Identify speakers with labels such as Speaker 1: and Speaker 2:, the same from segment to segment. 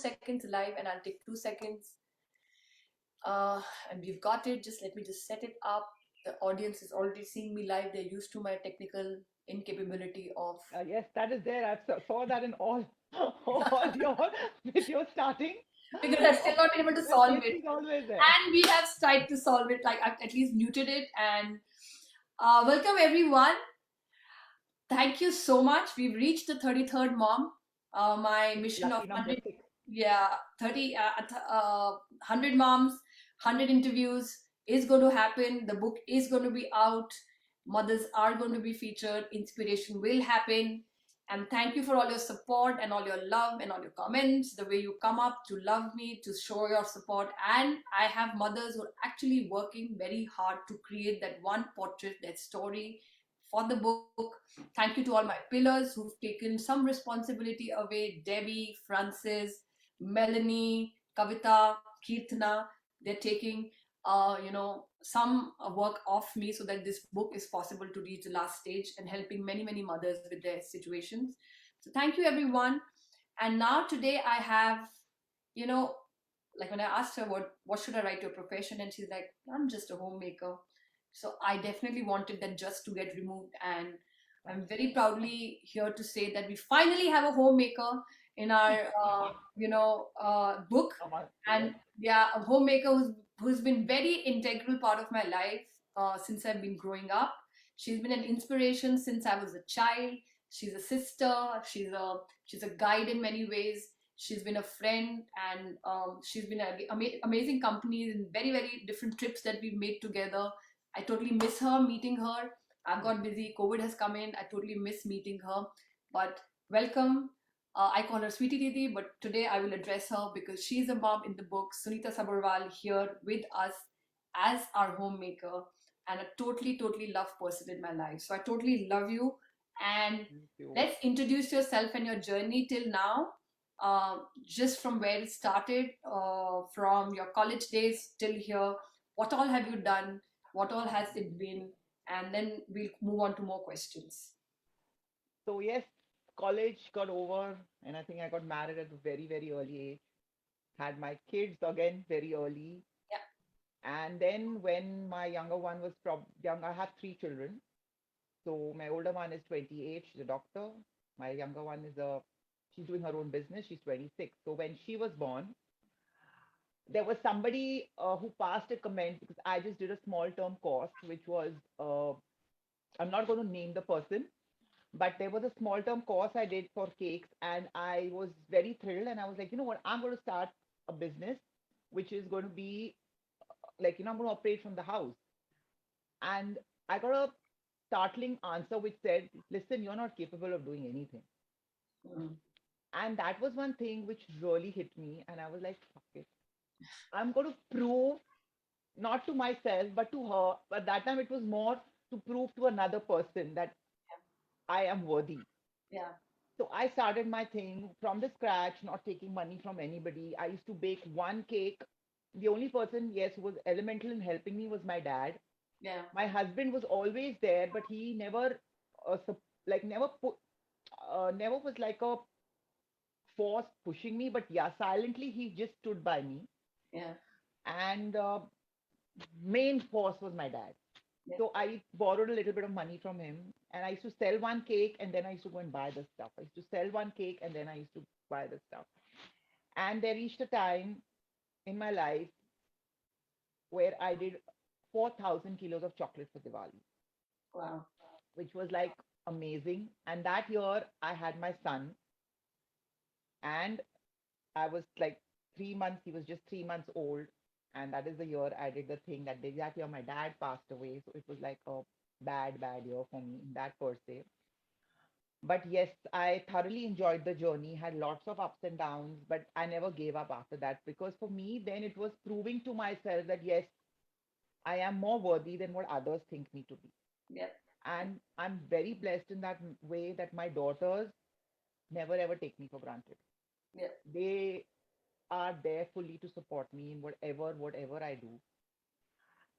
Speaker 1: seconds live, and I'll take 2 seconds. And we've got it. Just let me just set it up. The audience is already seeing me live. They're used to my technical incapability of.
Speaker 2: Yes, that is there. Saw that in all, all your with your starting.
Speaker 1: Because I've still not been able to
Speaker 2: The
Speaker 1: solve it.
Speaker 2: safety is always there.
Speaker 1: And we have tried to solve it. Like I've at least muted it. And welcome everyone. Thank you so much. We've reached the 33rd mom. My mission of
Speaker 2: Lucky number
Speaker 1: 100,
Speaker 2: six.
Speaker 1: yeah, 30, 100 moms, 100 interviews is going to happen. The book is going to be out. Mothers are going to be featured. Inspiration will happen. And thank you for all your support and all your love and all your comments, the way you come up to love me, to show your support. And I have mothers who are actually working very hard to create that one portrait, that story for the book. Thank you to all my pillars who've taken some responsibility away: Debbie, Francis, Melanie, Kavita, Kirtana. They're taking, some work off me so that this book is possible to reach the last stage and helping many, many mothers with their situations. So thank you, everyone. And now today I have, you know, like when I asked her what should I write your profession, and she's like, I'm just a homemaker. So I definitely wanted that just to get removed, and I'm very proudly here to say that we finally have a homemaker in our book.
Speaker 2: Come on, yes.
Speaker 1: And yeah, a homemaker who's been very integral part of my life since I've been growing up. She's been an inspiration since I was a child. She's a sister. She's a guide in many ways. She's been a friend, and she's been an amazing company in very, very different trips that we've made together. I totally miss her, meeting her. I've got busy. COVID has come in. I totally miss meeting her. But welcome. I call her Sweetie Didi, but today I will address her because she's a mom in the book. Sunitha Sabharwal here with us as our homemaker and a totally, totally loved person in my life. So I totally love you. And
Speaker 2: Thank you.
Speaker 1: let's introduce yourself and your journey till now. Just from where it started, from your college days till here. What all have you done? What all has it been? And then we'll move on to more questions.
Speaker 2: So yes, college got over, and I think I got married at a very, very early age. Had my kids again very early,
Speaker 1: Yeah.
Speaker 2: and then when my younger one was young, I have three children. So my older one is 28. She's a doctor. My younger one she's doing her own business. She's 26. So when she was born, there was somebody who passed a comment because I just did a small term course, which was I'm not going to name the person, but there was a small term course I did for cakes, and I was very thrilled. And I was like, you know what, I'm going to start a business which is going to be like, I'm going to operate from the house. And I got a startling answer which said, listen, you're not capable of doing anything.
Speaker 1: Mm.
Speaker 2: And that was one thing which really hit me. And I was like, fuck it. I'm going to prove not to myself, but to her. But that time it was more to prove to another person that I am worthy.
Speaker 1: Yeah.
Speaker 2: So I started my thing from the scratch, not taking money from anybody. I used to bake one cake. The only person, yes, who was elemental in helping me was my dad.
Speaker 1: Yeah.
Speaker 2: My husband was always there, but he never, never put, never was like a force pushing me. But yeah, silently he just stood by me.
Speaker 1: Yeah.
Speaker 2: And main force was my dad.
Speaker 1: Yeah.
Speaker 2: So I borrowed a little bit of money from him, and I used to sell one cake and then I used to go and buy the stuff. I used to sell one cake and then I used to buy the stuff. And there reached a time in my life where I did 4,000 kilos of chocolate for Diwali,
Speaker 1: Wow.
Speaker 2: which was like amazing. And that year I had my son, and I was like 3 months, he was just 3 months old. And that is the year I did the thing that day. That year my dad passed away. So it was like a bad, bad year for me in that per se. But yes, I thoroughly enjoyed the journey, had lots of ups and downs, but I never gave up after that because for me, then it was proving to myself that yes, I am more worthy than what others think me to be.
Speaker 1: Yeah.
Speaker 2: And I'm very blessed in that way that my daughters never ever take me for granted.
Speaker 1: Yeah.
Speaker 2: They are there fully to support me in whatever I do.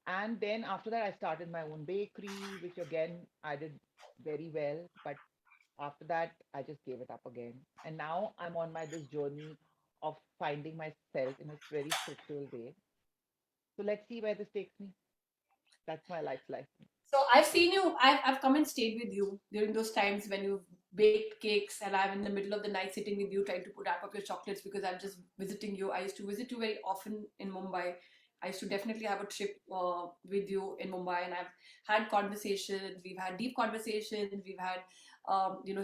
Speaker 2: And then after that, I started my own bakery, which again I did very well. But after that, I just gave it up again. And now I'm on my this journey of finding myself in a very spiritual way. So let's see where this takes me. That's my life lesson.
Speaker 1: So I've seen you. I've come and stayed with you during those times when you've baked cakes, and I'm in the middle of the night sitting with you trying to put wrap up your chocolates because I'm just visiting you. I used to visit you very often in Mumbai. I used to definitely have a trip with you in Mumbai, and I've had conversations. We've had deep conversations. We've had,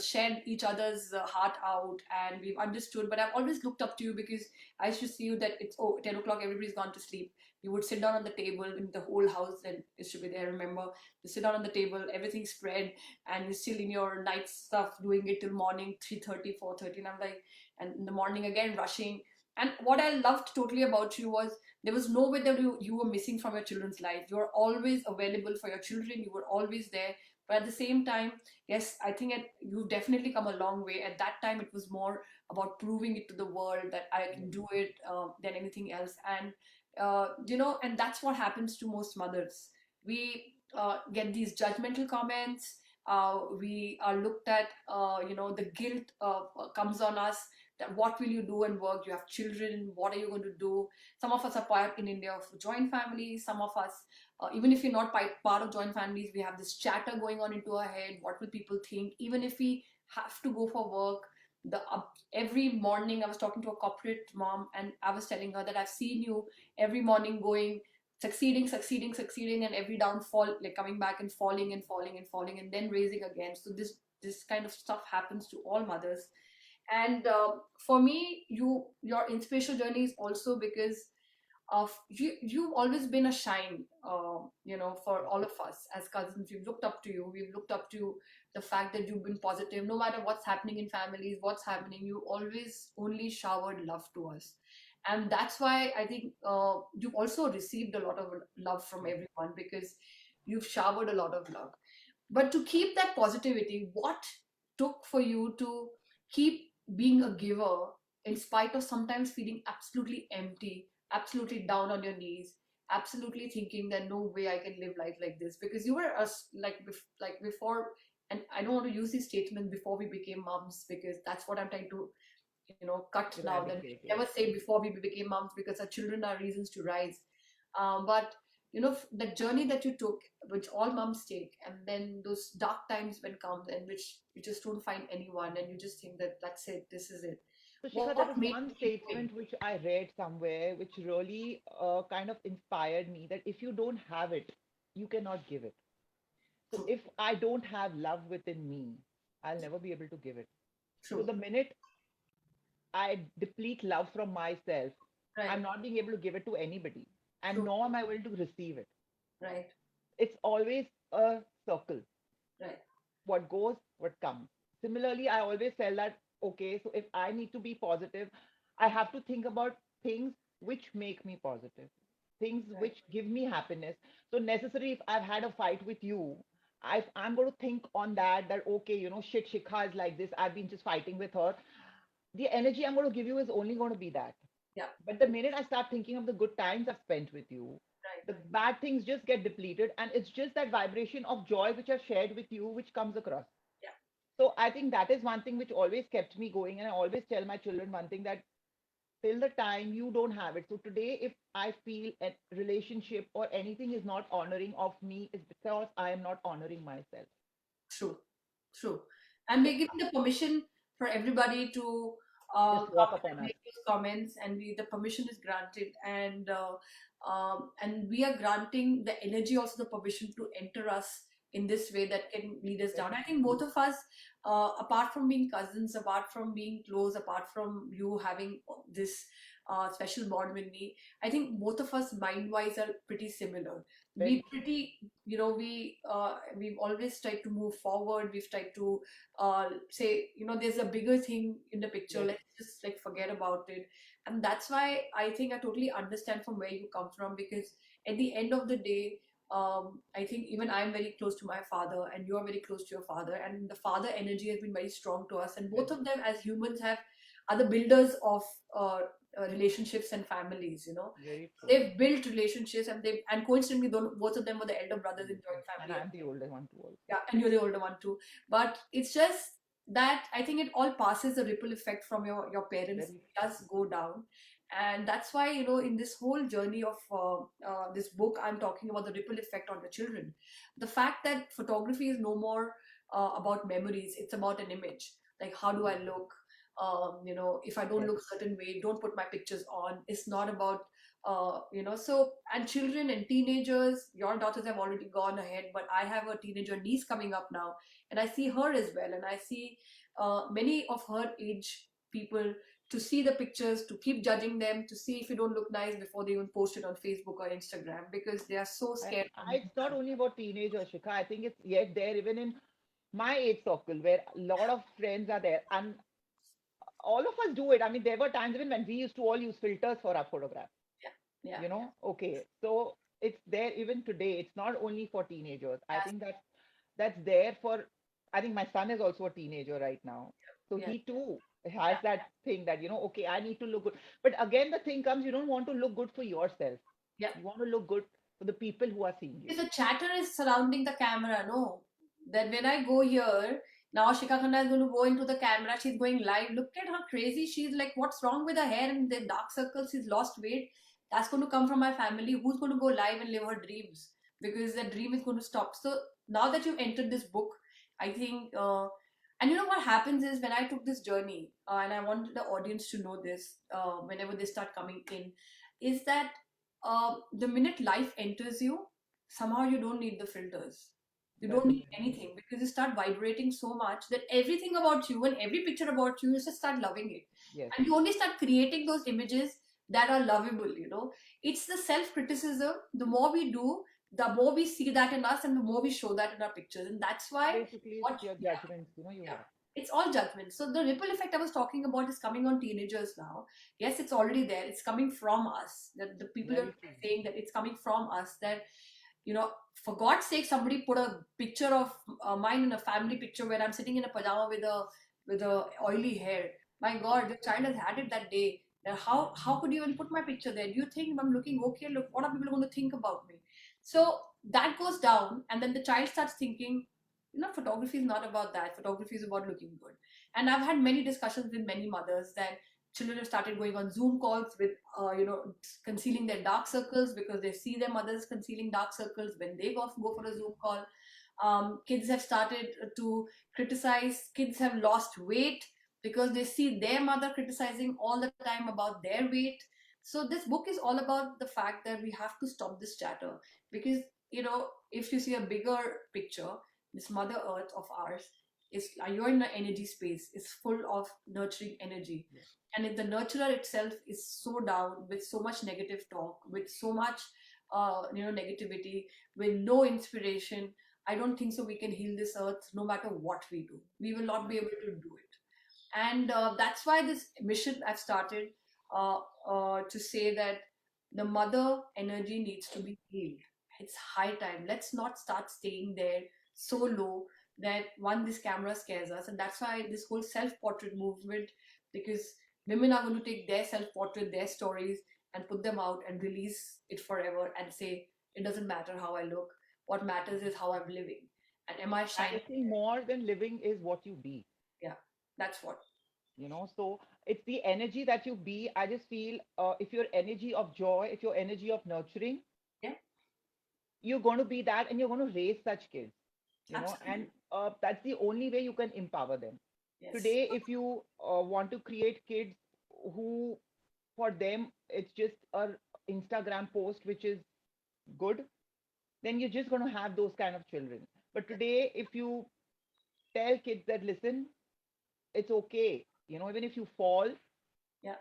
Speaker 1: shared each other's heart out, and we've understood. But I've always looked up to you because I used to see you that it's 10 o'clock, everybody's gone to sleep. You would sit down on the table in the whole house, and it should be there. I remember you sit down on the table, everything's spread, and you're still in your night stuff, doing it till morning 3:30, 4:30. And I'm like, and in the morning again, rushing. And what I loved totally about you was there was no way that you were missing from your children's life. You were always available for your children, you were always there. But at the same time, yes, I think you've definitely come a long way. At that time, it was more about proving it to the world that I can do it than anything else. And and that's what happens to most mothers. We get these judgmental comments. We are looked at, the guilt comes on us, that what will you do and work? You have children, what are you going to do? Some of us are part in India of joint families. Some of us, even if you're not part of joint families, we have this chatter going on into our head. What will people think? Even if we have to go for work, every morning I was talking to a corporate mom, and I was telling her that I've seen you every morning going, succeeding, and every downfall, like coming back and falling and falling and falling and then raising again. So this kind of stuff happens to all mothers. And for me, your inspirational journey is also because of you've always been a shine, for all of us as cousins. We've looked up to you. We've looked up to the fact that you've been positive no matter what's happening in families, what's happening. You always only showered love to us, and that's why I think you've also received a lot of love from everyone because you've showered a lot of love. But to keep that positivity, what took for you to keep being a giver in spite of sometimes feeling absolutely empty, absolutely down on your knees, absolutely thinking that no way I can live life like this? Because you were us like before, and I don't want to use these statements before we became moms because that's what I'm trying to cut now. That
Speaker 2: Eradicate,
Speaker 1: we
Speaker 2: yes.
Speaker 1: never say before we became moms because our children are reasons to rise. But the journey that you took, which all moms take, and then those dark times when comes in which you just don't find anyone and you just think that that's it, this is it.
Speaker 2: So,
Speaker 1: What
Speaker 2: Shikha, there was
Speaker 1: made
Speaker 2: one
Speaker 1: you keep going?
Speaker 2: statement which I read somewhere which really kind of inspired me that if you don't have it, you cannot give it. So,
Speaker 1: True,
Speaker 2: if I don't have love within me, I'll never be able to give it. So,
Speaker 1: true,
Speaker 2: the minute I deplete love from myself,
Speaker 1: right,
Speaker 2: I'm not being able to give it to anybody, and
Speaker 1: true,
Speaker 2: nor am I willing to receive it.
Speaker 1: right,
Speaker 2: It's always a circle.
Speaker 1: right,
Speaker 2: What goes, what comes. Similarly, I always tell that, okay, so if I need to be positive, I have to think about things which make me positive, things
Speaker 1: right,
Speaker 2: which give me happiness. So, necessarily, if I've had a fight with you, I'm going to think on that, okay, shit, Shikha is like this. I've been just fighting with her. The energy I'm going to give you is only going to be that.
Speaker 1: yeah,
Speaker 2: But the minute I start thinking of the good times I've spent with you,
Speaker 1: right,
Speaker 2: the bad things just get depleted. And it's just that vibration of joy which I've shared with you which comes across.
Speaker 1: yeah,
Speaker 2: So I think that is one thing which always kept me going. And I always tell my children one thing that till the time you don't have it. So today, if I feel a relationship or anything is not honoring of me, it's because I am not honoring myself.
Speaker 1: true, true. And
Speaker 2: So
Speaker 1: we're giving the permission for everybody to
Speaker 2: just
Speaker 1: come
Speaker 2: walk upon
Speaker 1: and
Speaker 2: us.
Speaker 1: make those comments, and the permission is granted, and we are granting the energy, also the permission to enter us in this way that can lead us down.
Speaker 2: Very
Speaker 1: I think both of us, apart from being cousins, apart from being close, apart from you having this special bond with me, I think both of us mind wise are pretty similar. We
Speaker 2: very true.
Speaker 1: pretty, we've always tried to move forward. We've tried to say, there's a bigger thing in the picture.
Speaker 2: Yes,
Speaker 1: Let's just like forget about it. And that's why I think I totally understand from where you come from, because at the end of the day, I think even I'm very close to my father, and you're very close to your father, and the father energy has been very strong to us. And both
Speaker 2: very
Speaker 1: of them, as humans, have are the builders of relationships and families.
Speaker 2: very true.
Speaker 1: They've built relationships, and coincidentally, both of them were the elder brothers in
Speaker 2: Yes,
Speaker 1: joint
Speaker 2: and
Speaker 1: family.
Speaker 2: I'm the older one too also.
Speaker 1: Yeah, and you're the older one too. But it's just that I think it all passes the ripple effect from your parents
Speaker 2: Very
Speaker 1: does go down. And that's why, in this whole journey of this book, I'm talking about the ripple effect on the children. The fact that photography is no more about memories, it's about an image. Like, how do I look? If I don't
Speaker 2: yes.
Speaker 1: look certain way, don't put my pictures on. It's not about so, and children and teenagers, your daughters have already gone ahead, but I have a teenager niece coming up now, and I see her as well, and I see many of her age people, to see the pictures, to keep judging them, to see if you don't look nice before they even post it on Facebook or Instagram, because they are so scared of being
Speaker 2: It's not
Speaker 1: judged.
Speaker 2: only about teenagers, Shikha. I think it's yet there even in my age circle where a lot of friends are there, and all of us do it. I mean, there were times even when we used to all use filters for our photographs.
Speaker 1: Yeah, yeah, yeah,
Speaker 2: Okay, so it's there even today. It's not only for teenagers. I
Speaker 1: yes,
Speaker 2: think that's there for. I think my son is also a teenager right now, so
Speaker 1: yeah,
Speaker 2: he too has
Speaker 1: yeah,
Speaker 2: that thing that okay, I need to look good. But again, the thing comes, you don't want to look good for yourself.
Speaker 1: yeah.
Speaker 2: You want to look good for the people who are seeing you.
Speaker 1: Because the chatter is surrounding the camera, no? That when I go here, now Shika Khanna is going to go into the camera. She's going live. Look at her crazy. She's like, what's wrong with her hair and the dark circles? She's lost weight. That's going to come from my family. Who's going to go live and live her dreams? Because the dream is going to stop. So now that you entered this book, I think, and you know what happens is when I took this journey, and I want the audience to know this whenever they start coming in, is that the minute life enters you, somehow you don't need the filters. You don't
Speaker 2: That's
Speaker 1: need
Speaker 2: true.
Speaker 1: anything because you start vibrating so much that everything about you and every picture about you, you just start loving it.
Speaker 2: Yes,
Speaker 1: And you only start creating those images that are lovable. It's the self criticism. The more we do, the more we see that in us and the more we show that in our pictures. And that's why
Speaker 2: basically it's
Speaker 1: what,
Speaker 2: your
Speaker 1: yeah,
Speaker 2: judgments, you
Speaker 1: yeah.
Speaker 2: have.
Speaker 1: It's all judgment. So the ripple effect I was talking about is coming on teenagers now. Yes, it's already there. It's coming from us. That the people are
Speaker 2: Very true.
Speaker 1: saying that it's coming from us. That for God's sake, somebody put a picture of mine in a family picture where I'm sitting in a pajama with a oily hair. My God, the child has had it that day. Now, how could you even put my picture there? Do you think I'm looking okay? Look, what are people going to think about me? So that goes down, and then the child starts thinking, photography is not about that. Photography is about looking good. And I've had many discussions with many mothers that children have started going on Zoom calls with, concealing their dark circles because they see their mothers concealing dark circles when they go for a Zoom call. Kids have started to criticize, kids have lost weight because they see their mother criticizing all the time about their weight. So this book is all about the fact that we have to stop this chatter, because if you see a bigger picture, this mother earth of ours is, you're in the energy space, is full of nurturing energy.
Speaker 2: Yes.
Speaker 1: And if the nurturer itself is so down with so much negative talk, with so much negativity, with no inspiration, I don't think so we can heal this earth. No matter what we do, we will not be able to do it. And that's why this mission I've started, to say that the mother energy needs to be healed. It's high time. Let's not start staying there so low that one, this camera scares us. And that's why this whole self-portrait movement, because women are going to take their self-portrait, their stories, and put them out and release it forever and say, it doesn't matter how I look. What matters is how I'm living. And am I
Speaker 2: I
Speaker 1: shining?
Speaker 2: think more than living is what you be.
Speaker 1: Yeah, that's what.
Speaker 2: So it's the energy that you be. I just feel if your energy of joy, if your energy of nurturing,
Speaker 1: Yeah,
Speaker 2: you're going to be that and you're going to raise such kids, and
Speaker 1: absolutely.
Speaker 2: that's the only way you can empower them.
Speaker 1: Yes.
Speaker 2: Today, if you want to create kids who, for them, it's just a Instagram post which is good, then you're just going to have those kind of children. But today, if you tell kids that, listen, it's okay, even if you fall,
Speaker 1: Yeah,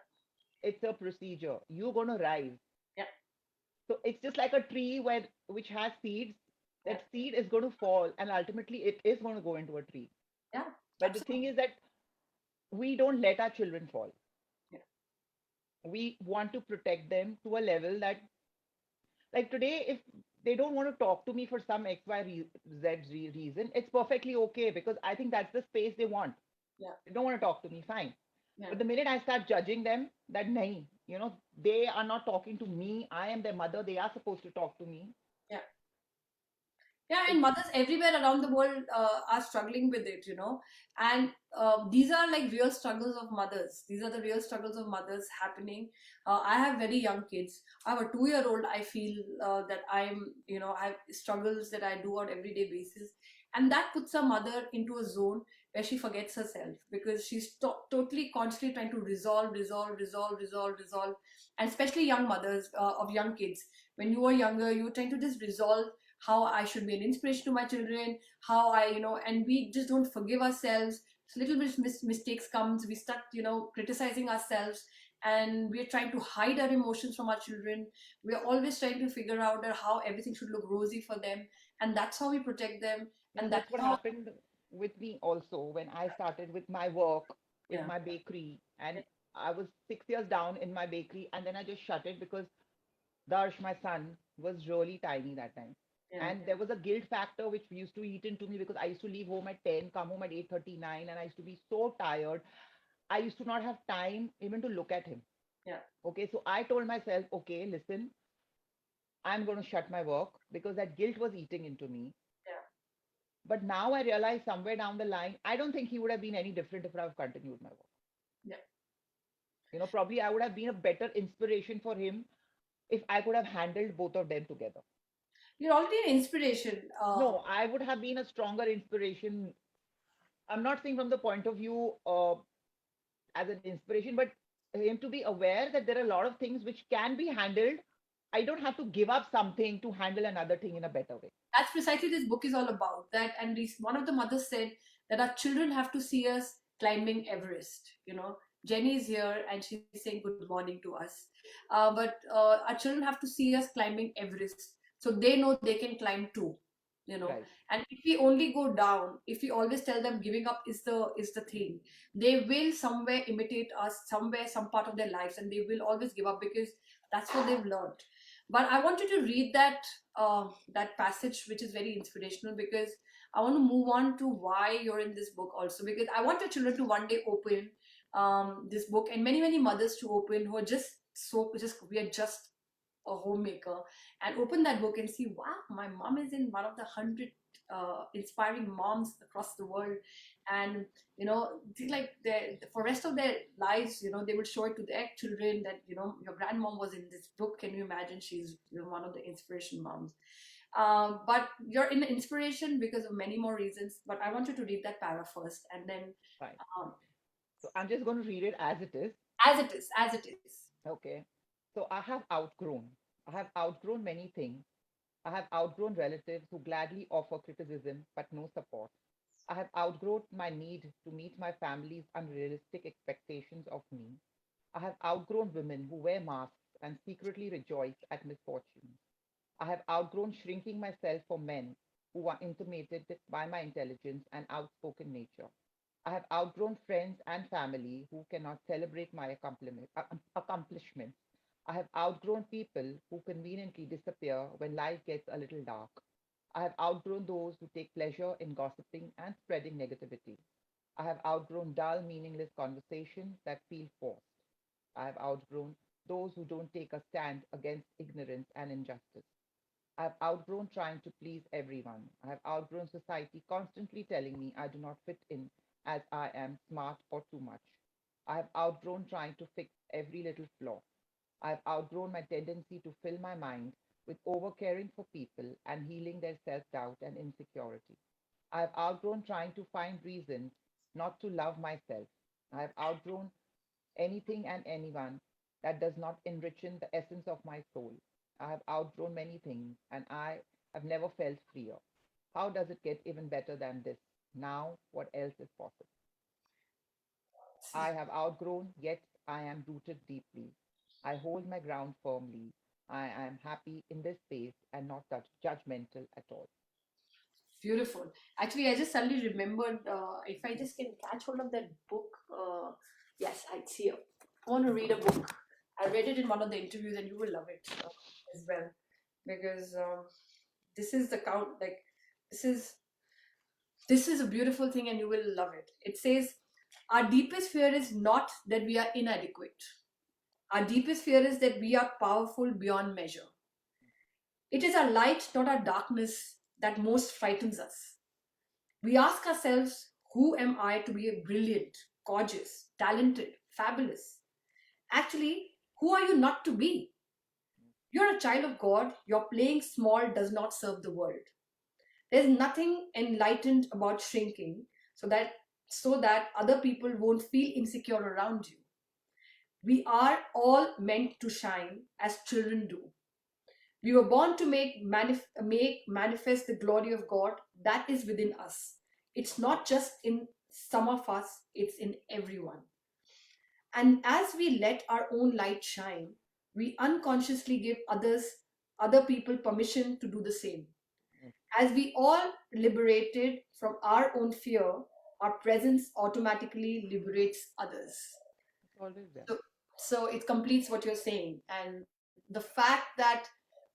Speaker 2: it's a procedure. You're going to rise.
Speaker 1: yeah,
Speaker 2: So it's just like a tree which has seeds.
Speaker 1: yeah,
Speaker 2: That seed is going to fall, and ultimately it is going to go into a tree.
Speaker 1: yeah,
Speaker 2: But the thing
Speaker 1: absolutely.
Speaker 2: is that we don't let our children fall.
Speaker 1: Yeah,
Speaker 2: We want to protect them to a level that, like today, if they don't want to talk to me for some reason, it's perfectly okay because I think that's the space they want.
Speaker 1: yeah,
Speaker 2: They don't want to talk to me, fine.
Speaker 1: yeah,
Speaker 2: But the minute I start judging them, that nahi, they are not talking to me. I am their mother. They are supposed to talk to me.
Speaker 1: yeah. Yeah, and
Speaker 2: It's
Speaker 1: mothers everywhere around the world are struggling with it, and these are like real struggles of mothers. These are the real struggles of mothers happening. I have very young kids. I have a 2-year old. I feel that I have struggles that I do on everyday basis, and that puts a mother into a zone where she forgets herself because she's totally constantly trying to resolve, and especially young mothers of young kids. When you were younger, you were trying to just resolve how I should be an inspiration to my children, how and we just don't forgive ourselves. So little bit mistakes comes, we start, criticizing ourselves, and we're trying to hide our emotions from our children. We're always trying to figure out that how everything should look rosy for them, and that's how we protect them, and that's
Speaker 2: that's what
Speaker 1: how,
Speaker 2: happened with me also when I started with my work, with
Speaker 1: yeah,
Speaker 2: my bakery, and I was 6 years down in my bakery, and then I just shut it because Darsh, my son, was really tiny that time.
Speaker 1: yeah,
Speaker 2: And there was a guilt factor which used to eat into me because I used to leave home at 10, come home at 8:39, and I used to be so tired. I used to not have time even to look at him.
Speaker 1: yeah,
Speaker 2: Okay, so I told myself, okay, listen, I'm going to shut my work because that guilt was eating into me.
Speaker 1: yeah,
Speaker 2: But now I realize somewhere down the line, I don't think he would have been any different if I have continued my work.
Speaker 1: yeah.
Speaker 2: Probably I would have been a better inspiration for him if I could have handled both of them together.
Speaker 1: You're already an inspiration.
Speaker 2: No, I would have been a stronger inspiration. I'm not saying from the point of view as an inspiration, but him to be aware that there are a lot of things which can be handled. I don't have to give up something to handle another thing in a better way.
Speaker 1: That's precisely this book is all about. That, and one of the mothers said that our children have to see us climbing Everest. Jenny is here and she's saying good morning to us. But our children have to see us climbing Everest, so they know they can climb too. You know,
Speaker 2: Right,
Speaker 1: and if we only go down, if we always tell them giving up is the thing, they will somewhere imitate us somewhere, some part of their lives, and they will always give up because that's what they've learned. But I want you to read that passage, which is very inspirational, because I want to move on to why you're in this book also, because I want your children to one day open this book, and many mothers to open who are just we are just a homemaker, and open that book and see, wow, my mom is in one of the 100 inspiring moms across the world. And like for rest of their lives, they will show it to their children that your grandmom was in this book. Can you imagine? She's one of the inspiration moms. But you're in inspiration because of many more reasons, but I want you to read that para first, and then
Speaker 2: fine.
Speaker 1: um,
Speaker 2: So I'm just going to read it as it is.
Speaker 1: as it is.
Speaker 2: Okay. So I have outgrown many things. I have outgrown relatives who gladly offer criticism but no support. I have outgrown my need to meet my family's unrealistic expectations of me. I have outgrown women who wear masks and secretly rejoice at misfortune. I have outgrown shrinking myself for men who are intimidated by my intelligence and outspoken nature. I have outgrown friends and family who cannot celebrate my accomplishments. I have outgrown people who conveniently disappear when life gets a little dark. I have outgrown those who take pleasure in gossiping and spreading negativity. I have outgrown dull, meaningless conversations that feel forced. I have outgrown those who don't take a stand against ignorance and injustice. I have outgrown trying to please everyone. I have outgrown society constantly telling me I do not fit in as I am smart or too much. I have outgrown trying to fix every little flaw. I have outgrown my tendency to fill my mind with overcaring for people and healing their self doubt and insecurity. I have outgrown trying to find reasons not to love myself. I have outgrown anything and anyone that does not enrich the essence of my soul. I have outgrown many things and I have never felt freer. How does it get even better than this? Now, what else is possible? I have outgrown, yet I am rooted deeply. I hold my ground firmly. I am happy in this space and not judgmental at all.
Speaker 1: Beautiful. Actually, I just suddenly remembered, if I just can catch hold of that book. Yes, I see it. I want to read a book. I read it in one of the interviews, and you will love it as well, because this is the count. Like this is this is a beautiful thing, and you will love it. It says, "Our deepest fear is not that we are inadequate. Our deepest fear is that we are powerful beyond measure. It is our light, not our darkness, that most frightens us. We ask ourselves, who am I to be brilliant, gorgeous, talented, fabulous? Actually, who are you not to be? You're a child of God. Your playing small does not serve the world. There's nothing enlightened about shrinking so that other people won't feel insecure around you. We are all meant to shine as children do. We were born to make manifest the glory of God that is within us. It's not just in some of us, it's in everyone. And as we let our own light shine, we unconsciously give other people permission to do the same.
Speaker 2: Mm.
Speaker 1: As we all liberated from our own fear, our presence automatically liberates others.
Speaker 2: It's always there.
Speaker 1: So it completes what you're saying. And the fact that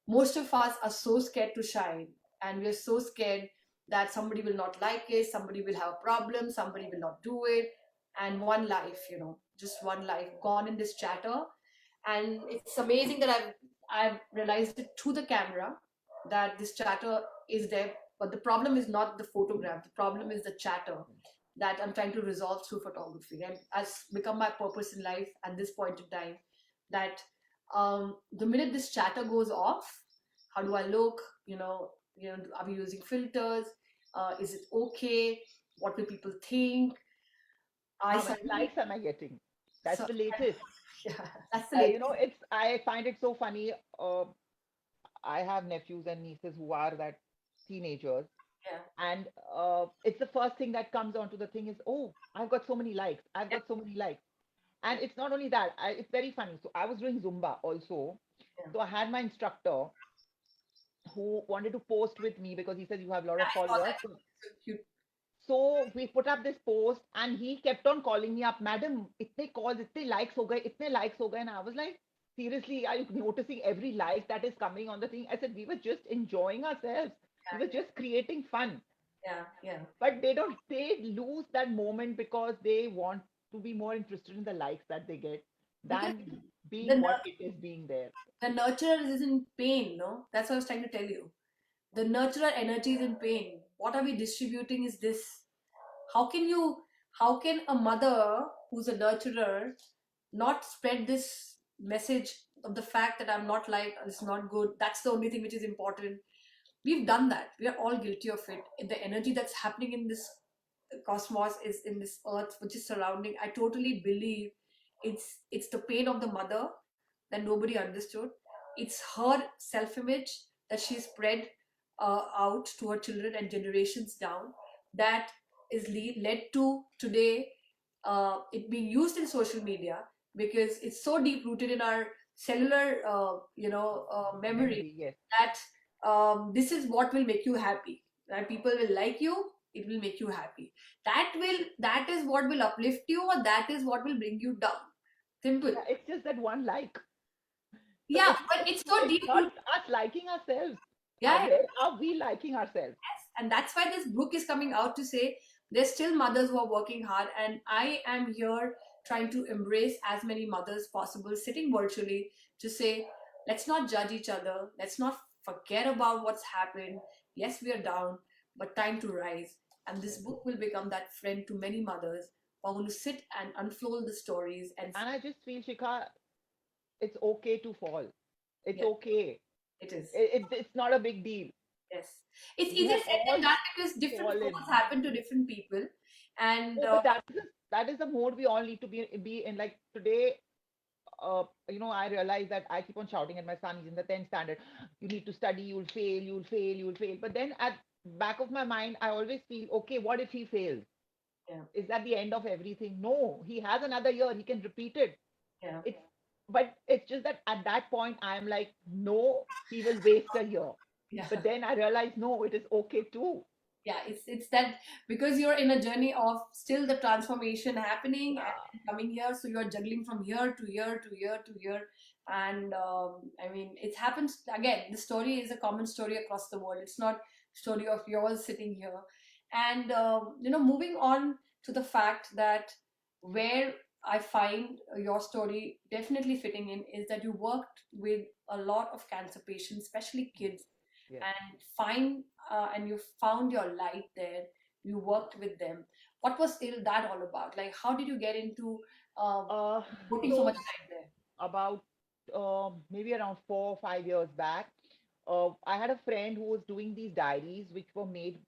Speaker 1: most of us are so scared to shine, and we're so scared that somebody will not like it, somebody will have a problem, somebody will not do it, and one life, just one life gone in this chatter. And it's amazing that I've realized it through the camera that this chatter is there, but the problem is not the photograph, the problem is the chatter that I'm trying to resolve through photography, and has become my purpose in life at this point in time. That the minute this chatter goes off, how do I look? Are we using filters? Is it okay? What will people think? I
Speaker 2: How many
Speaker 1: suddenly
Speaker 2: likes am I getting? That's
Speaker 1: so
Speaker 2: the latest.
Speaker 1: yeah, that's the latest.
Speaker 2: I find it so funny. I have nephews and nieces who are that teenagers,
Speaker 1: Yeah,
Speaker 2: and it's the first thing that comes onto the thing is, oh, I've got so many likes. I've
Speaker 1: yeah,
Speaker 2: got so many likes. And
Speaker 1: yeah,
Speaker 2: it's not only that, it's very funny. So I was doing Zumba also.
Speaker 1: yeah.
Speaker 2: So I had my instructor who wanted to post with me because he said you have a lot of
Speaker 1: I saw
Speaker 2: followers.
Speaker 1: that. So cute.
Speaker 2: So we put up this post and he kept on calling me up, Madam, itne calls, itne likes ho gaye, itne likes ho gaye. And I was like, seriously, are you noticing every like that is coming on the thing? I said, we were just enjoying ourselves. We were just creating fun.
Speaker 1: Yeah, yeah,
Speaker 2: But they lose that moment because they want to be more interested in the likes that they get
Speaker 1: because
Speaker 2: than
Speaker 1: the
Speaker 2: being what
Speaker 1: nur-
Speaker 2: it is being there.
Speaker 1: the nurturer is in pain. No, that's what I was trying to tell you. The nurturer energy is in pain. What are we distributing is this. How can you, how can a mother who's a nurturer not spread this message of the fact that I'm not like, it's not good, that's the only thing which is important? We've done that. We are all guilty of it. The energy that's happening in this cosmos, is in this earth which is surrounding, I totally believe it's the pain of the mother that nobody understood. It's her self-image that she spread out to her children and generations down, that is led to today it being used in social media, because it's so deep rooted in our cellular memory,
Speaker 2: Memory, yes.
Speaker 1: that this is what will make you happy, that people will like you, it will make you happy, that is what will uplift you, or that is what will bring you down. Simple.
Speaker 2: Yeah, it's just that one like. So
Speaker 1: Yeah, but it's so
Speaker 2: it's
Speaker 1: deep
Speaker 2: not
Speaker 1: rooted.
Speaker 2: us liking ourselves.
Speaker 1: Yeah,
Speaker 2: Where are we liking ourselves?
Speaker 1: yes. And that's why this book is coming out, to say there's still mothers who are working hard, and I am here trying to embrace as many mothers possible, sitting virtually, to say, let's not judge each other, let's not forget about what's happened. Yes, we are down, but time to rise. And this book will become that friend to many mothers who are going to sit and unfold the stories and
Speaker 2: And I just feel, Shikha, it's okay to fall. It's
Speaker 1: yeah,
Speaker 2: okay.
Speaker 1: it is.
Speaker 2: It's not a big deal.
Speaker 1: Yes. It's
Speaker 2: We
Speaker 1: easier
Speaker 2: have
Speaker 1: said than
Speaker 2: all
Speaker 1: done, because different falls
Speaker 2: fallen.
Speaker 1: happen to different people. And
Speaker 2: Oh, but that is the mode we all need to be in. Like today, I realize that I keep on shouting at my son. He's in the 10th standard. You need to study. You'll fail. You'll fail. You'll fail. But then at back of my mind, I always feel, okay, what if he fails?
Speaker 1: yeah,
Speaker 2: Is that the end of everything? No, he has another year. He can repeat it.
Speaker 1: yeah,
Speaker 2: It's but it's just that at that point, I'm like, no, he will waste a year.
Speaker 1: yeah.
Speaker 2: But then I realize, no, it is okay too.
Speaker 1: Yeah, it's that, because you're in a journey of still the transformation happening
Speaker 2: Yeah.
Speaker 1: and coming here, so you're juggling from here to here to here to here. And I mean, it happens again. The story is a common story across the world. It's not story of yours sitting here. And moving on to the fact that where I find your story definitely fitting in is that you worked with a lot of cancer patients, especially kids.
Speaker 2: Yes.
Speaker 1: and find and you found your light there. You worked with them. What was still that all about? Like, how did you get into uh,
Speaker 2: Uh,
Speaker 1: putting so
Speaker 2: so
Speaker 1: much time there?
Speaker 2: about maybe around 4 or 5 years back, I had a friend who was doing these diaries, which were made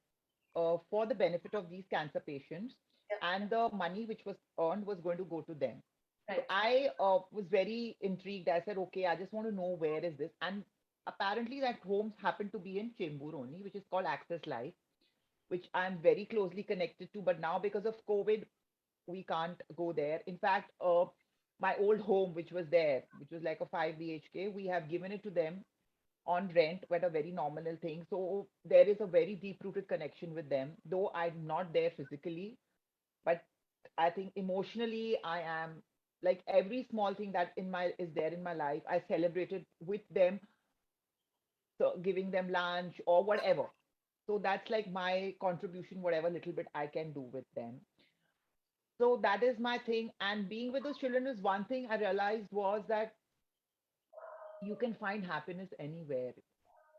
Speaker 2: for the benefit of these cancer patients,
Speaker 1: Yeah,
Speaker 2: and the money which was earned was going to go to them. So
Speaker 1: right,
Speaker 2: I was very intrigued. I said, okay, I just want to know where is this. And apparently that home happened to be in Chembur only, which is called Access Life, which I'm very closely connected to. But now because of COVID, we can't go there. In fact, my old home, which was there, which was like a 5 BHK, we have given it to them on rent, but a very nominal thing. So there is a very deep rooted connection with them, though I'm not there physically, but I think emotionally I am, like every small thing that in my is there in my life, I celebrated with them, so giving them lunch or whatever. So that's like my contribution, whatever little bit I can do with them. So that is my thing. And being with those children is one thing I realized was that you can find happiness anywhere.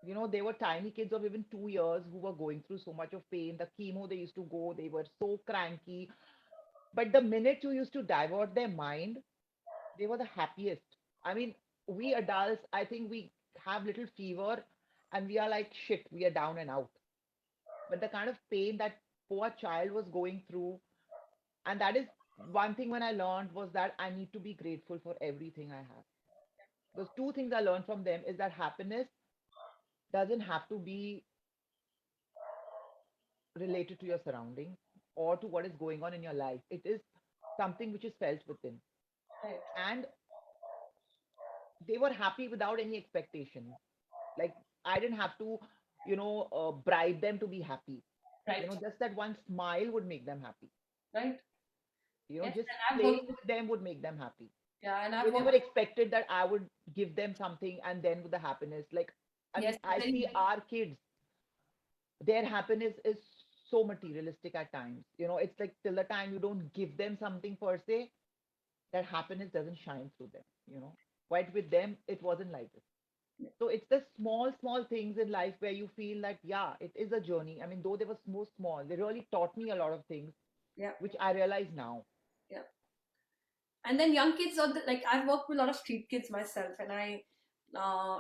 Speaker 2: You know, they were tiny kids of even 2 years who were going through so much of pain. The chemo they used to go, they were so cranky. But the minute you used to divert their mind, they were the happiest. I mean, we adults, I think we have little fever and we are like, shit, we are down and out. But the kind of pain that poor child was going through, and that is one thing when I learned was that I need to be grateful for everything I have. Those two things I learned from them is that happiness doesn't have to be related to your surroundings or to what is going on in your life. It is something which is felt within.
Speaker 1: right,
Speaker 2: And they were happy without any expectations. Like I didn't have to, bribe them to be happy.
Speaker 1: right,
Speaker 2: Just that one smile would make them happy.
Speaker 1: right. Yes,
Speaker 2: Just
Speaker 1: and I've
Speaker 2: playing
Speaker 1: worked with,
Speaker 2: with them would make them happy.
Speaker 1: yeah, and
Speaker 2: They
Speaker 1: I've
Speaker 2: never
Speaker 1: worked,
Speaker 2: expected that I would give them something and then with the happiness. Like, I
Speaker 1: yes,
Speaker 2: mean, I see our kids, their happiness is so materialistic at times. It's like till the time you don't give them something per se, that happiness doesn't shine through them. But with them, it wasn't like this. So it's the small, small things in life where you feel that, yeah, it is a journey. I mean, though they were so small, they really taught me a lot of things,
Speaker 1: yeah,
Speaker 2: which I realize now.
Speaker 1: yeah. And then young kids are like, I've worked with a lot of street kids myself, and I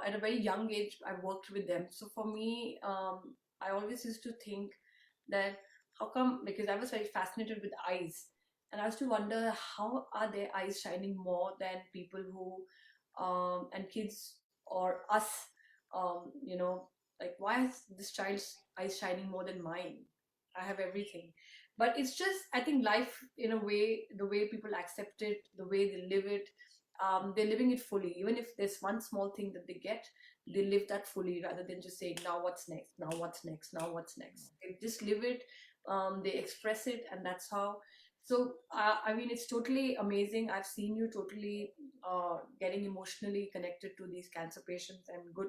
Speaker 1: at a very young age I worked with them. So for me, I always used to think that how come, because I was very fascinated with eyes, and I used to wonder how are their eyes shining more than people who and kids or us, like why is this child's eyes shining more than mine? I have everything. But it's just, I think life, in a way, the way people accept it, the way they live it, they're living it fully. Even if there's one small thing that they get, they live that fully rather than just saying, now what's next, now what's next, now what's next. They just live it, they express it, and that's how. So I mean, it's totally amazing. I've seen you totally getting emotionally connected to these cancer patients, and good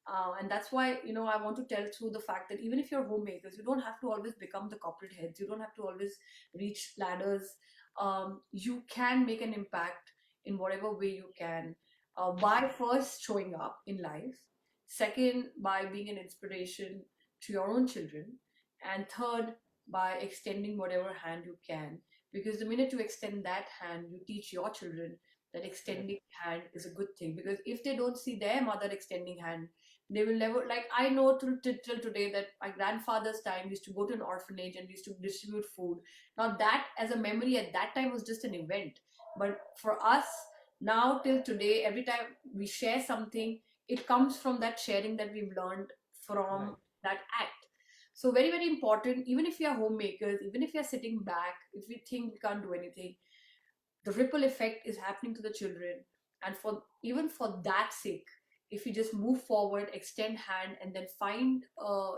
Speaker 1: and that's why, I want to tell through the fact that even if you're homemakers, you don't have to always become the corporate heads. You don't have to always reach ladders. You can make an impact in whatever way you can, by first showing up in life, second by being an inspiration to your own children, and third by extending whatever hand you can. Because the minute you extend that hand, you teach your children that
Speaker 2: Yes,
Speaker 1: extending hand is a good thing. Because if they don't see their mother extending hand, they will never, like, I know till today that my grandfather's time used to go to an orphanage and used to distribute food. Now that as a memory at that time was just an event, but for us now till today, every time we share something, it comes from that sharing that we've learned from
Speaker 2: right,
Speaker 1: that act. So very, very important. Even if we are homemakers, even if we are sitting back, if we think we can't do anything, the ripple effect is happening to the children. And for even for that sake, if we just move forward, extend hand, and then find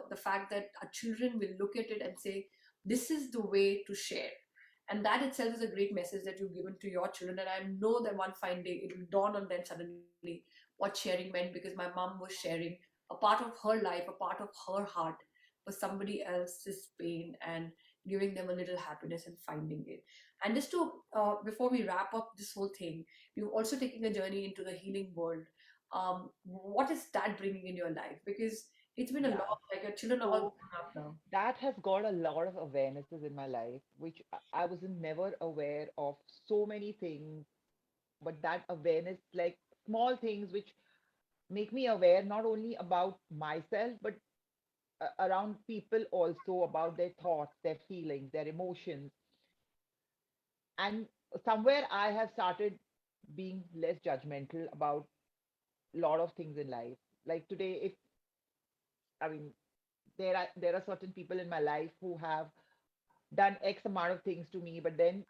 Speaker 1: the fact that our children will look at it and say, this is the way to share. And that itself is a great message that you've given to your children. And I know that one fine day it will dawn on them suddenly what sharing meant, because my mom was sharing a part of her life, a part of her heart for somebody else's pain, and giving them a little happiness and finding it. And just to, before we wrap up this whole thing, you're also taking a journey into the healing world. what is that bringing in your life? Because it's been a
Speaker 2: Yeah.
Speaker 1: lot, like your children are all
Speaker 2: So
Speaker 1: grown up now.
Speaker 2: that has got a lot of awarenesses in my life, which I wasn't never aware of so many things, but that awareness, like small things which make me aware not only about myself, but around people also, about their thoughts, their feelings, their emotions. And somewhere I have started being less judgmental about a lot of things in life. Like today, if I mean, there are certain people in my life who have done X amount of things to me, but then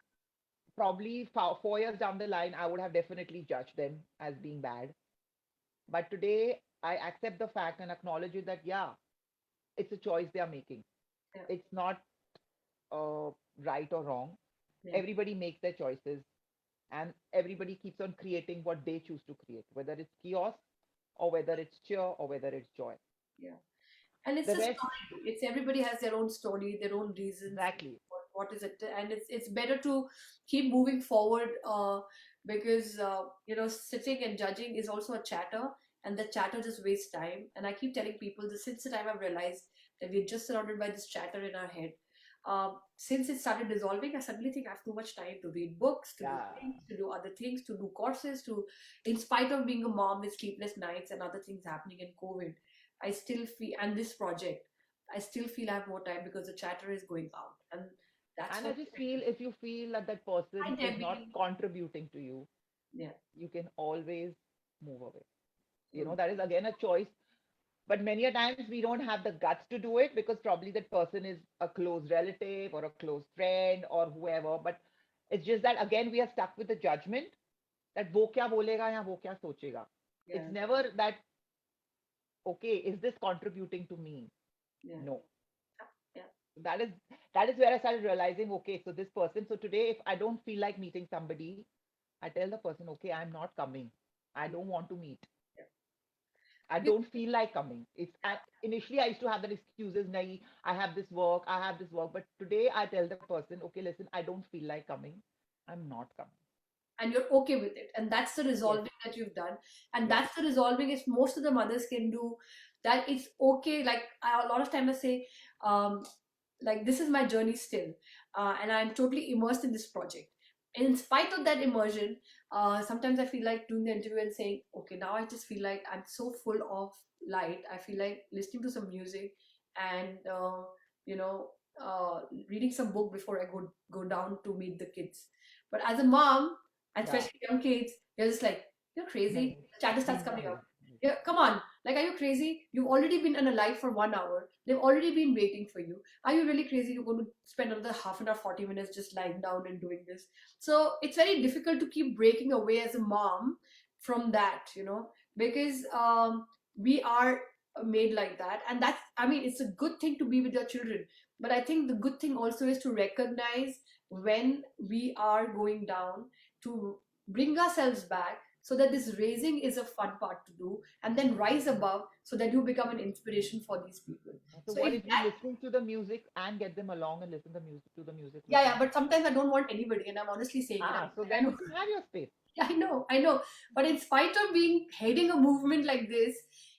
Speaker 2: probably 4 years down the line, I would have definitely judged them as being bad. But today, I accept the fact and acknowledge it that, yeah, it's a choice they are making.
Speaker 1: Yeah,
Speaker 2: It's not uh, right or wrong.
Speaker 1: yeah,
Speaker 2: Everybody makes their choices, and everybody keeps on creating what they choose to create, whether it's chaos or whether it's cheer or whether it's joy.
Speaker 1: yeah. And it's
Speaker 2: The
Speaker 1: a
Speaker 2: rest,
Speaker 1: story. It's everybody has their own story, their own reasons.
Speaker 2: exactly.
Speaker 1: What is it? And it's better to keep moving forward, because sitting and judging is also a chatter, and the chatter just wastes time. And I keep telling people this since the time I've realized that we're just surrounded by this chatter in our head. Since it started dissolving, I suddenly think I have too much time to read books, to do
Speaker 2: Yeah.
Speaker 1: things, to do other things, to do courses, in spite of being a mom with sleepless nights and other things happening in COVID, I still feel, and this project, I still feel I have more time because the chatter is going out. And that's
Speaker 2: And I
Speaker 1: what
Speaker 2: just feel if you feel that that
Speaker 1: I
Speaker 2: person is not
Speaker 1: Debbie.
Speaker 2: contributing to you,
Speaker 1: Yeah.
Speaker 2: you can always move away.
Speaker 1: Mm.
Speaker 2: That is again a choice. But many a times we don't have the guts to do it because probably that person is a close relative or a close friend or whoever. But it's just that again we are stuck with the judgment that वो क्या बोलेगा या वो क्या सोचेगा. It's
Speaker 1: Yeah.
Speaker 2: never that, okay, is this contributing to me?
Speaker 1: Yeah.
Speaker 2: No.
Speaker 1: Yeah.
Speaker 2: That is where I started realizing, okay, so this person, so today if I don't feel like meeting somebody, I tell the person, okay, I'm not coming. I
Speaker 1: Yeah.
Speaker 2: don't want to meet.
Speaker 1: Yeah.
Speaker 2: I
Speaker 1: You-
Speaker 2: don't feel like coming. Initially I used to have that excuses, nahi, I have this work. But today I tell the person, okay, listen, I don't feel like coming. I'm not coming.
Speaker 1: and you're okay with it. And that's the
Speaker 2: Yes,
Speaker 1: resolving that you've done. And
Speaker 2: yes,
Speaker 1: that's the resolving if most of the mothers can do, that it's okay. Like a lot of times I say, like this is my journey still, and I'm totally immersed in this project. In spite of that immersion, sometimes I feel like doing the interview and saying, okay, now I just feel like I'm so full of light. I feel like listening to some music and you know reading some book before I go down to meet the kids. But as a mom, and
Speaker 2: yeah.
Speaker 1: especially young kids, you're just like, you're
Speaker 2: Nahi,
Speaker 1: crazy. The chatter starts
Speaker 2: please
Speaker 1: coming
Speaker 2: nahi.
Speaker 1: up. Yeah, come on. Like, are you crazy? You've already been on a live for 1 hour. They've already been waiting for you. Are you really crazy? You're going to spend another half an hour, 40 minutes just lying down and doing this. So it's very difficult to keep breaking away as a mom from that, because we are made like that. And that's, I mean, it's a good thing to be with your children. But I think the good thing also is to recognize when we are going down, to bring ourselves back so that this raising is a fun part to do, and then rise above so that you become an inspiration for these people.
Speaker 2: So
Speaker 1: So
Speaker 2: what
Speaker 1: if
Speaker 2: if you
Speaker 1: that,
Speaker 2: listen to the music and get them along and listen the music to the music with
Speaker 1: yeah,
Speaker 2: them?
Speaker 1: but sometimes I don't want anybody, and I'm honestly saying it.
Speaker 2: Ah, so
Speaker 1: I
Speaker 2: then
Speaker 1: know.
Speaker 2: you can have your space.
Speaker 1: I know. But in spite of being heading a movement like this,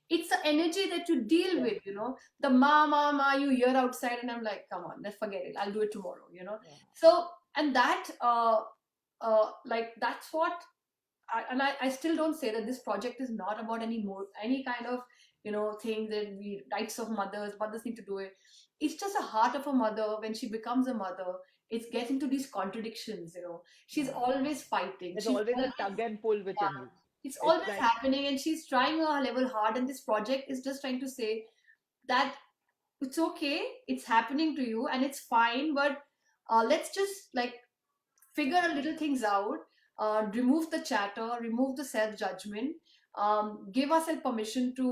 Speaker 1: it's the energy that you deal
Speaker 2: Yes.
Speaker 1: with. The ma, you hear outside, and I'm like, come on, let's forget it. I'll do it tomorrow.
Speaker 2: Yeah.
Speaker 1: So, and that, like, that's what I still don't say that this project is not about any kind of thing that we rights of mothers need to do it. It's just a heart of a mother. When she becomes a mother, it gets into these contradictions. She's
Speaker 2: Yeah.
Speaker 1: always fighting.
Speaker 2: There's
Speaker 1: She's
Speaker 2: always a
Speaker 1: always,
Speaker 2: tug and pull within
Speaker 1: yeah,
Speaker 2: you.
Speaker 1: it's
Speaker 2: It's
Speaker 1: always
Speaker 2: like,
Speaker 1: happening, and she's trying her level hard, and this project is just trying to say that it's okay, it's happening to you and it's fine, but let's just like figure a little things out, remove the chatter, remove the self judgment, give ourselves permission to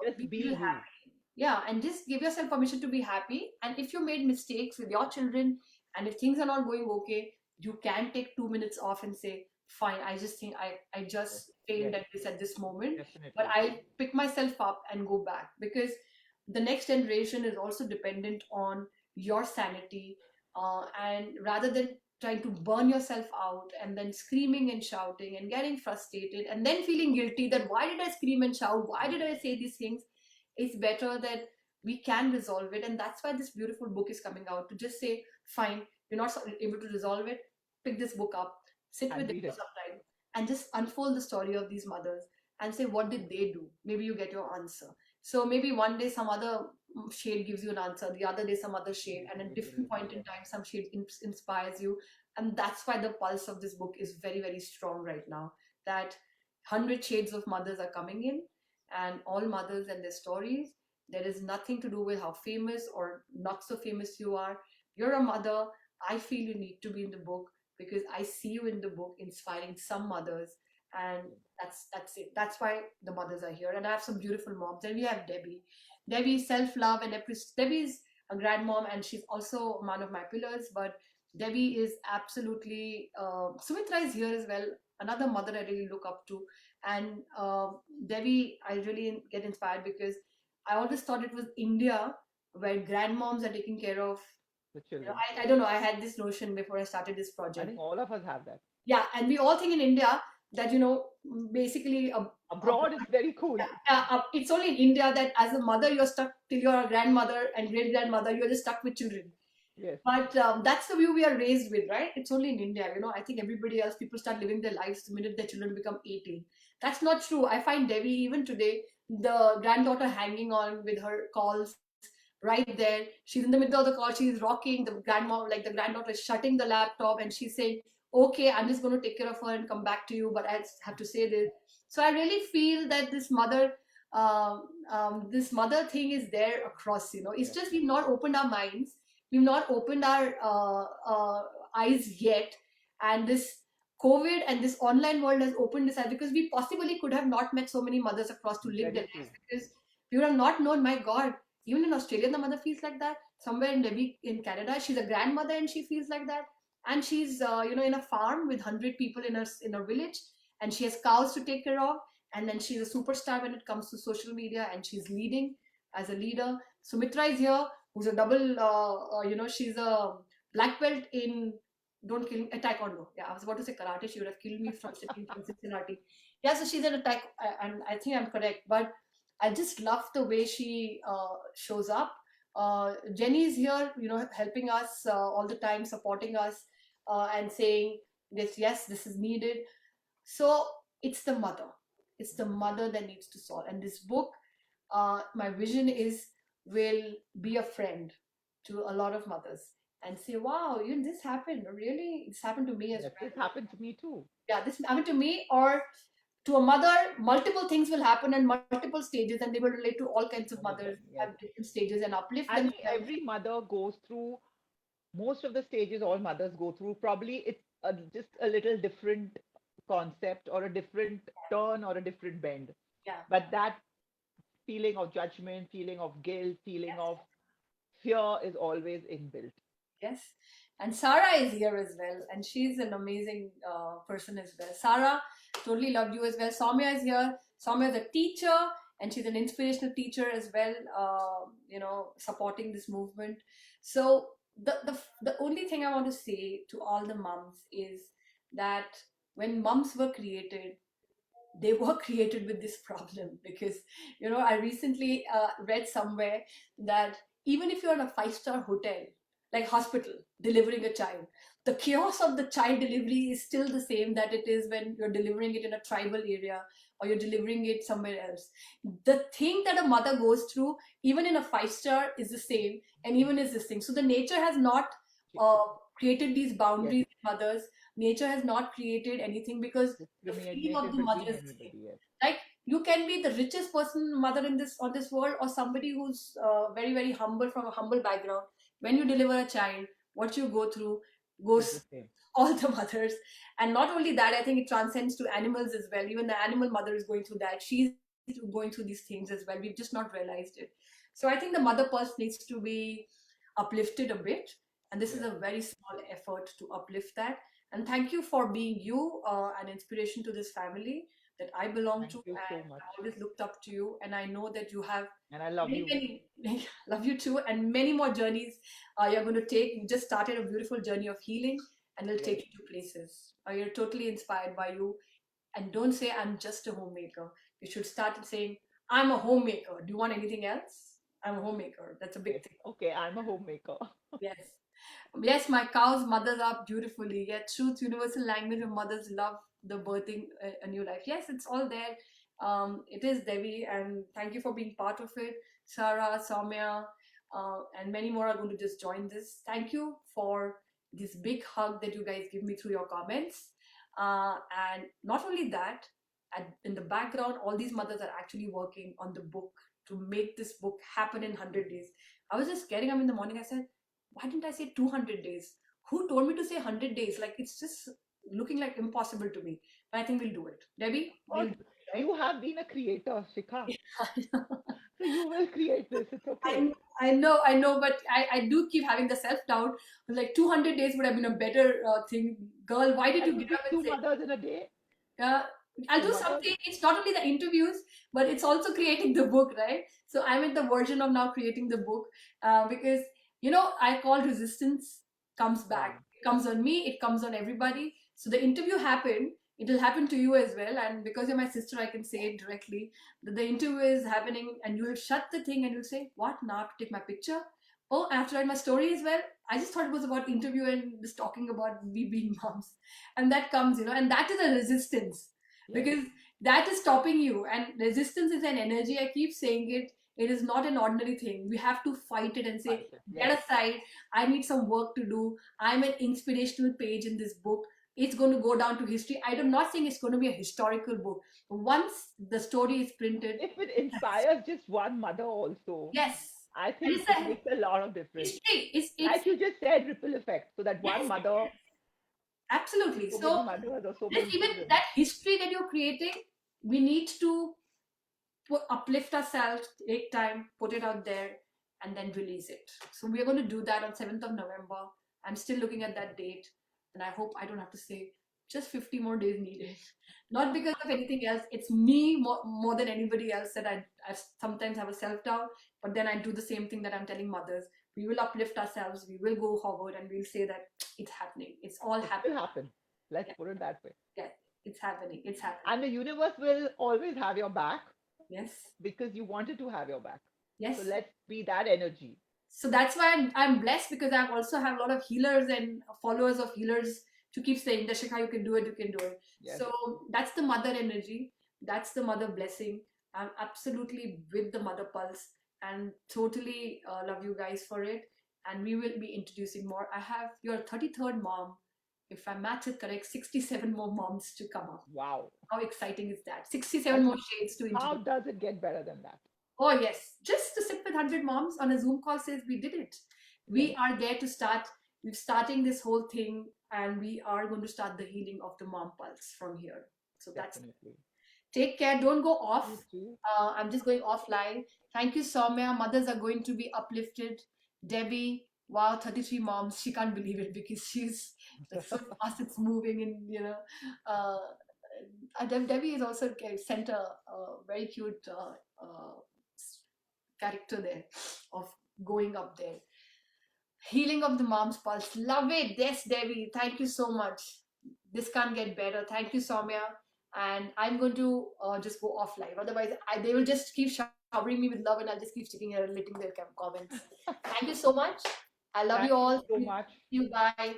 Speaker 2: just
Speaker 1: be
Speaker 2: be
Speaker 1: feel
Speaker 2: you.
Speaker 1: happy. Yeah, and just give yourself permission to be happy. And if you made mistakes with your children, and if things are not going okay, you can take 2 minutes off and say, fine, I just think I
Speaker 2: Yes,
Speaker 1: just failed
Speaker 2: yes,
Speaker 1: at this moment, but
Speaker 2: definitely.
Speaker 1: I'll pick myself up and go back, because the next generation is also dependent on your sanity, and rather than trying to burn yourself out and then screaming and shouting and getting frustrated and then feeling guilty that why did I scream and shout, why did I say these things. It's better that we can resolve it, and that's why this beautiful book is coming out, to just say fine, you're not able to resolve it, pick this book up, sit
Speaker 2: And
Speaker 1: with it
Speaker 2: read
Speaker 1: for
Speaker 2: it.
Speaker 1: some time, and just unfold the story of these mothers and say what did they do. Maybe you get your answer. So maybe one day some other shade gives you an answer, the other day some other shade, and at a different point in time some shade inspires you. And that's why the pulse of this book is very, very strong right now, that 100 shades of mothers are coming in, and all mothers and their stories. There is nothing to do with how famous or not so famous you are. You're a mother. I feel you need to be in the book because I see you in the book inspiring some mothers, and that's it. That's why the mothers are here. And I have some beautiful moms, and we have Debbie. Debbie, self-love and appreciation. Debbie's a grandmom, and she's also one of my pillars. But Debbie is absolutely. Sumitra is here as well. Another mother I really look up to, and Debbie, I really get inspired because I always thought it was India where grandmoms are taking care of.
Speaker 2: The children.
Speaker 1: I don't know. I had this notion before I started this
Speaker 2: I
Speaker 1: project.
Speaker 2: think all of us have that.
Speaker 1: Yeah, and we all think in India that basically
Speaker 2: Abroad, it's very cool.
Speaker 1: it's only in India that as a mother you're stuck till you're a grandmother and great grandmother. You're just stuck with children.
Speaker 2: Yes.
Speaker 1: But that's the view we are raised with, right? It's only in India. I think everybody else, people start living their lives the minute their children become 18. That's not true. I find Devi, even today, the granddaughter hanging on with her calls right there. She's in the middle of the call. She's rocking. The grandma, like the granddaughter, is shutting the laptop and she's saying, okay, I'm just going to take care of her and come back to you, but I have to say this. So I really feel that this mother thing is there across. It's just we've not opened our minds, we've not opened our eyes yet, and this COVID and this online world has opened this eye, because we possibly could have not met so many mothers across to live their
Speaker 2: Very true.
Speaker 1: lives, because we would have not known. My God, even in Australia, the mother feels like that. Somewhere in Debbie in Canada, she's a grandmother and she feels like that. And she's in a farm with 100 people in her village, and she has cows to take care of. And then she's a superstar when it comes to social media, and she's leading as a leader. Sumitra is here, who's a double. She's a black belt in don't kill me, taekwondo. Yeah, I was about to say karate. She would have killed me from sitting from Cincinnati. Yeah, so she's an attack, and I think I'm correct. But I just love the way she shows up. Jenny is here, helping us all the time, supporting us, and saying this, yes, this is needed. So it's the mother. It's the mother that needs to solve. And this book, my vision is, will be a friend to a lot of mothers and say, wow, this happened. Really? This happened to me as
Speaker 2: Yes,
Speaker 1: well.
Speaker 2: this happened to me too.
Speaker 1: Yeah, this happened to me, or to a mother, multiple things will happen in multiple stages, and they will relate to all kinds of
Speaker 2: All of them,
Speaker 1: mothers
Speaker 2: yes.
Speaker 1: at different stages and uplift
Speaker 2: I think
Speaker 1: themselves.
Speaker 2: every mother goes through most of the stages all mothers go through. Probably it's just a little different concept or a different turn or a different bend.
Speaker 1: Yeah.
Speaker 2: But that feeling of judgment, feeling of guilt, feeling
Speaker 1: Yes.
Speaker 2: of fear is always inbuilt.
Speaker 1: Yes. And Sarah is here as well, and she's an amazing person as well. Sarah, totally loved you as well. Soumya is here. Soumya is a teacher, and she's an inspirational teacher as well. Supporting this movement. So the only thing I want to say to all the moms is that when moms were created, they were created with this problem, because I recently read somewhere that even if you're in a five-star hotel, like hospital, delivering a child, the chaos of the child delivery is still the same that it is when you're delivering it in a tribal area or you're delivering it somewhere else. The thing that a mother goes through even in a five-star is the same, and even is this thing. So the nature has not uh, created these
Speaker 2: Yes,
Speaker 1: boundaries in mothers. Nature has not created anything, because the feeling of
Speaker 2: discriminated
Speaker 1: the mother
Speaker 2: between
Speaker 1: is the same.
Speaker 2: anybody. Yes,
Speaker 1: Like, you can be the richest person mother in this on this world, or somebody who's very, very humble, from a humble background. When you deliver a child, what you go through
Speaker 2: it's the
Speaker 1: goes
Speaker 2: same.
Speaker 1: all the mothers. And not only that, I think it transcends to animals as well. Even the animal mother is going through that. She's going through these things as well. We've just not realized it. So I think the mother pulse needs to be uplifted a bit, and this is
Speaker 2: Yes.
Speaker 1: a very small effort to uplift that. And thank you for being you, an inspiration to this family that I belong
Speaker 2: Thank
Speaker 1: to,
Speaker 2: you
Speaker 1: and
Speaker 2: so much.
Speaker 1: I always looked up to you. And I know that you have
Speaker 2: And I love you.
Speaker 1: many love you too, and many more journeys you're going to take. You just started a beautiful journey of healing, and it'll
Speaker 2: Yes.
Speaker 1: take you to places. Or you're totally inspired by you. And don't say, I'm just a homemaker. You should start saying, I'm a homemaker. Do you want anything else? I'm a homemaker. That's a
Speaker 2: Yes.
Speaker 1: big thing.
Speaker 2: Okay, I'm a homemaker.
Speaker 1: Yes. Yes, my cows mothers up beautifully. Yeah, truth, universal language of mothers love the birthing a new life. Yes, it's all there. It is Devi, and thank you for being part of it. Sarah, Soumya, and many more are going to just join this. Thank you for this big hug that you guys give me through your comments. And not only that, in the background, all these mothers are actually working on the book to make this book happen in 100 days. I was just getting up in the morning. I said, why didn't I say 200 days? Who told me to say 100 days? Like, it's just looking like impossible to me. But I think we'll do it. Debbie, we'll
Speaker 2: But
Speaker 1: do it, right?
Speaker 2: you have been a creator, Shikha.
Speaker 1: I know,
Speaker 2: So you will create this. It's okay.
Speaker 1: I know, but I do keep having the self doubt. Like 200 days would have been a better thing. Girl, why did
Speaker 2: Can
Speaker 1: you
Speaker 2: you
Speaker 1: get
Speaker 2: pick
Speaker 1: up and
Speaker 2: two
Speaker 1: say,
Speaker 2: mothers in a day?
Speaker 1: uh, I'll
Speaker 2: Two
Speaker 1: do
Speaker 2: mothers?
Speaker 1: something. It's not only the interviews, but it's also creating the book, right? So I'm in the version of now creating the book because, I call resistance comes back.
Speaker 2: Yeah.
Speaker 1: It comes on me, it comes on everybody. So the interview happened. It will happen to you as well. And because you're my sister, I can say it directly that the interview is happening and you'll shut the thing and you'll say, what, now I have to take my picture? Oh, I have to write my story as well. I just thought it was about interview and just talking about we being moms, and that comes, and that is a resistance
Speaker 2: Yes.
Speaker 1: because that is stopping you, and resistance is an energy. I keep saying it. It is not an ordinary thing. We have to fight it and say,
Speaker 2: Fight it. Yes.
Speaker 1: get aside. I need some work to do. I'm an inspirational page in this book. It's going to go down to history. I'm not saying it's going to be a historical book. Once the story is printed,
Speaker 2: If it
Speaker 1: that's,
Speaker 2: inspires just one mother also,
Speaker 1: yes,
Speaker 2: I
Speaker 1: and
Speaker 2: think
Speaker 1: it's
Speaker 2: it
Speaker 1: a
Speaker 2: makes a lot of difference.
Speaker 1: history. It's
Speaker 2: Like you just said, ripple effect. So that one
Speaker 1: yes,
Speaker 2: mother,
Speaker 1: absolutely.
Speaker 2: so many
Speaker 1: So
Speaker 2: mothers or so
Speaker 1: just
Speaker 2: many
Speaker 1: even
Speaker 2: children.
Speaker 1: that history that you're creating, we need to uplift ourselves, take time, put it out there, and then release it. So we are going to do that on 7th of November. I'm still looking at that date, and I hope I don't have to say just 50 more days needed. Not because of anything else. It's me more than anybody else that I sometimes have a self doubt, but then I do the same thing that I'm telling mothers. We will uplift ourselves. We will go forward, and we'll say that it's happening. It's all
Speaker 2: It
Speaker 1: happening.
Speaker 2: will happen. Let's
Speaker 1: Yeah,
Speaker 2: put it that way.
Speaker 1: yeah, it's happening. It's happening.
Speaker 2: And the universe will always have your back
Speaker 1: Yes,
Speaker 2: because you wanted to have your back. So
Speaker 1: yes.
Speaker 2: let's be that energy.
Speaker 1: So that's why I'm blessed because I also have a lot of healers and followers of healers to keep saying, Dashika, you can do it, you can do it.
Speaker 2: Yes.
Speaker 1: So that's the mother energy, that's the mother blessing. I'm absolutely with the mother pulse and totally love you guys for it. And we will be introducing more. I have your 33rd mom. If my math is correct, 67 more moms to come up.
Speaker 2: Wow.
Speaker 1: How exciting is that? 67
Speaker 2: That's
Speaker 1: more shades to
Speaker 2: how
Speaker 1: introduce.
Speaker 2: does it get better than that?
Speaker 1: Oh, yes. Just to sit with 100 moms on a Zoom call says we did it.
Speaker 2: Yes,
Speaker 1: We are there to start. We're starting this whole thing and we are going to start the healing of the mom pulse from here. So that's
Speaker 2: definitely.
Speaker 1: take care. Don't go
Speaker 2: You
Speaker 1: off.
Speaker 2: too.
Speaker 1: I'm just going offline. Thank you, Soumya. Mothers are going to be uplifted. Debbie, wow, 33 moms. She can't believe it because she's like so fast. It's moving and Uh, Debbie is also sent a very cute character there of going up there. Healing of the mom's pulse. Love it. Yes, Devi. Thank you so much. This can't get better. Thank you, Soumya. And I'm going to just go offline. Otherwise, they will just keep showering me with love and I'll just keep sticking here and letting their comments. Thank you so much. I love
Speaker 2: Thank
Speaker 1: you
Speaker 2: you
Speaker 1: all.
Speaker 2: so
Speaker 1: See
Speaker 2: much.
Speaker 1: you. Bye.